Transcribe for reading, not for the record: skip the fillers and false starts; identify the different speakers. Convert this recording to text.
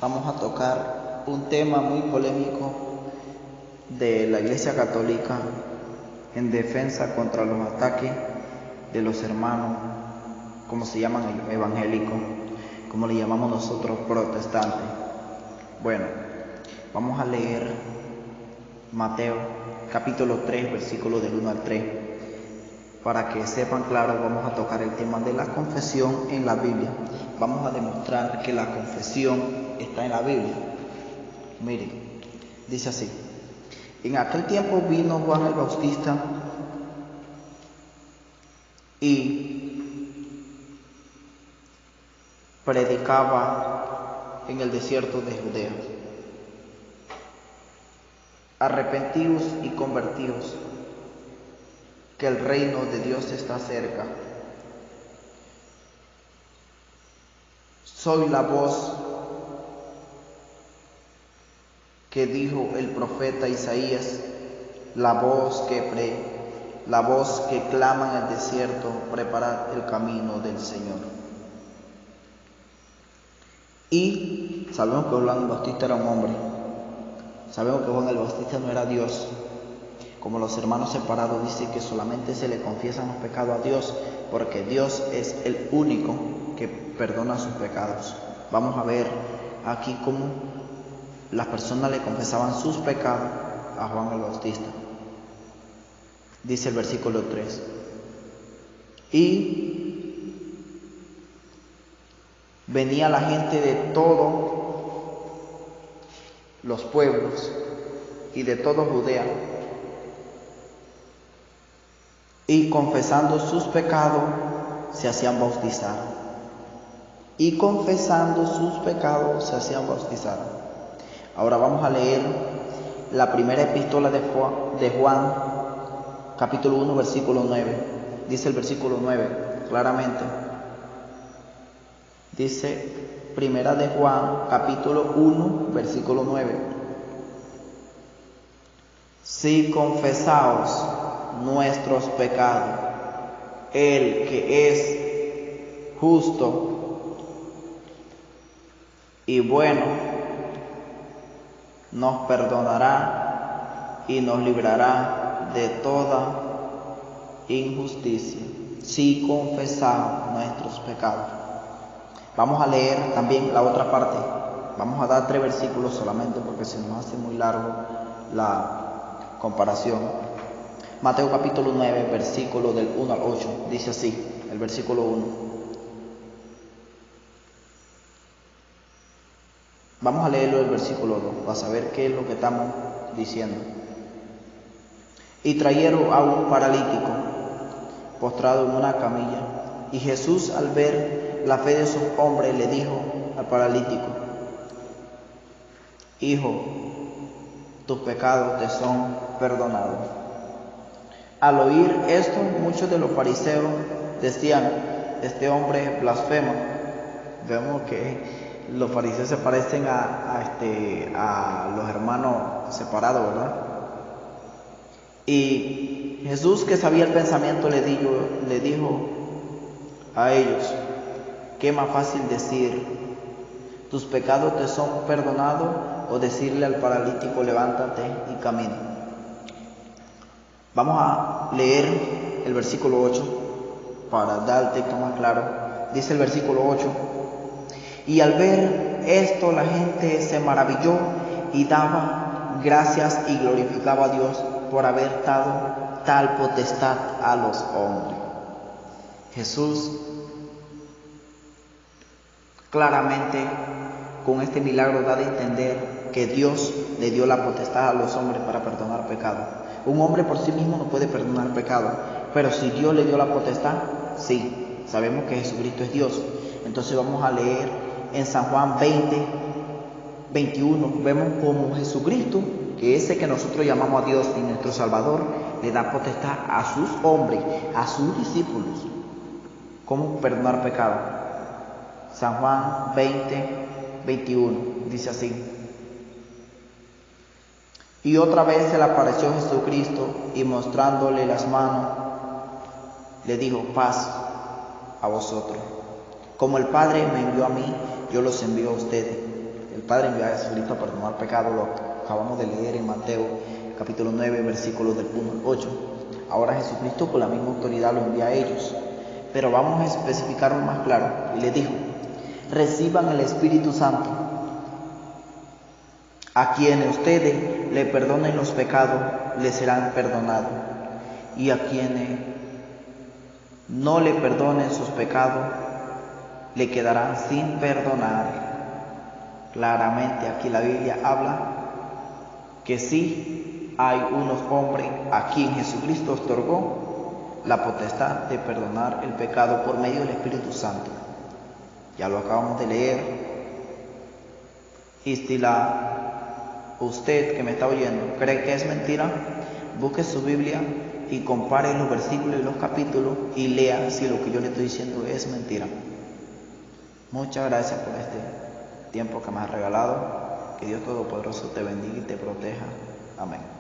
Speaker 1: Vamos a tocar un tema muy polémico de la Iglesia Católica en defensa contra los ataques de los hermanos, como se llaman ellos, evangélicos, como le llamamos nosotros, protestantes. Bueno, vamos a leer Mateo capítulo 3, versículos del 1 al 3. Para que sepan claro, vamos a tocar el tema de la confesión en la Biblia. Vamos a demostrar que la confesión está en la Biblia. Miren, dice así: en aquel tiempo vino Juan el Bautista y predicaba en el desierto de Judea: arrepentíos y convertíos, que el reino de Dios está cerca. Soy la voz que dijo el profeta Isaías, la voz que clama en el desierto: preparad el camino del Señor. Y sabemos que Juan el Bautista era un hombre. Sabemos que Juan el Bautista no era Dios. Como los hermanos separados dicen que solamente se le confiesan los pecados a Dios, porque Dios es el único que perdona sus pecados. Vamos a ver aquí cómo las personas le confesaban sus pecados a Juan el Bautista. Dice el versículo 3: y venía la gente de todos los pueblos y de toda Judea, y confesando sus pecados se hacían bautizar. Y confesando sus pecados se hacían bautizar. Ahora vamos a leer la primera epístola de Juan, capítulo 1, versículo 9. Dice el versículo 9 claramente. Dice primera de Juan, capítulo 1, versículo 9. Si confesaos nuestros pecados, el que es justo y bueno nos perdonará y nos librará de toda injusticia. Si confesamos nuestros pecados. Vamos a leer también la otra parte. Vamos a dar 3 versículos solamente porque se nos hace muy largo la comparación. Mateo capítulo 9, versículo del 1 al 8, dice así, el versículo 1. Vamos a leerlo del versículo 2, para saber qué es lo que estamos diciendo. Y trajeron a un paralítico, postrado en una camilla, y Jesús, al ver la fe de esos hombres, le dijo al paralítico: hijo, tus pecados te son perdonados. Al oír esto, muchos de los fariseos decían: este hombre blasfema. Vemos que los fariseos se parecen a los hermanos separados, ¿verdad? Y Jesús, que sabía el pensamiento, le dijo a ellos: ¿qué más fácil decir, tus pecados te son perdonados, o decirle al paralítico, levántate y camina? Vamos a leer el versículo 8 para dar el texto más claro. Dice el versículo 8: y al ver esto la gente se maravilló y daba gracias y glorificaba a Dios por haber dado tal potestad a los hombres. Jesús claramente con este milagro da de entender que Dios le dio la potestad a los hombres para perdonar pecados. Un hombre por sí mismo no puede perdonar pecados, pero si Dios le dio la potestad, sí, sabemos que Jesucristo es Dios. Entonces vamos a leer en San Juan 20, 21, vemos como Jesucristo, que es el que nosotros llamamos a Dios y nuestro Salvador, le da potestad a sus hombres, a sus discípulos, cómo perdonar pecados. San Juan 20, 21, dice así: y otra vez se le apareció Jesucristo, y mostrándole las manos, le dijo: paz a vosotros. Como el Padre me envió a mí, yo los envío a ustedes. el Padre envió a Jesucristo a perdonar pecados, lo acabamos de leer en Mateo capítulo 9, versículos del 1 al 8. Ahora Jesucristo con la misma autoridad lo envía a ellos, pero vamos a especificarlo más claro. Y les dijo: reciban el Espíritu Santo. A quienes ustedes le perdonen los pecados, les serán perdonados, y a quienes no le perdonen sus pecados, le quedarán sin perdonar. Claramente aquí la Biblia habla que sí hay unos hombres a quien Jesucristo otorgó la potestad de perdonar el pecado por medio del Espíritu Santo. Ya lo acabamos de leer. Y si usted que me está oyendo cree que es mentira, busque su Biblia y compare los versículos y los capítulos y lea si lo que yo le estoy diciendo es mentira. Muchas gracias por este tiempo que me has regalado. Que Dios Todopoderoso te bendiga y te proteja. Amén.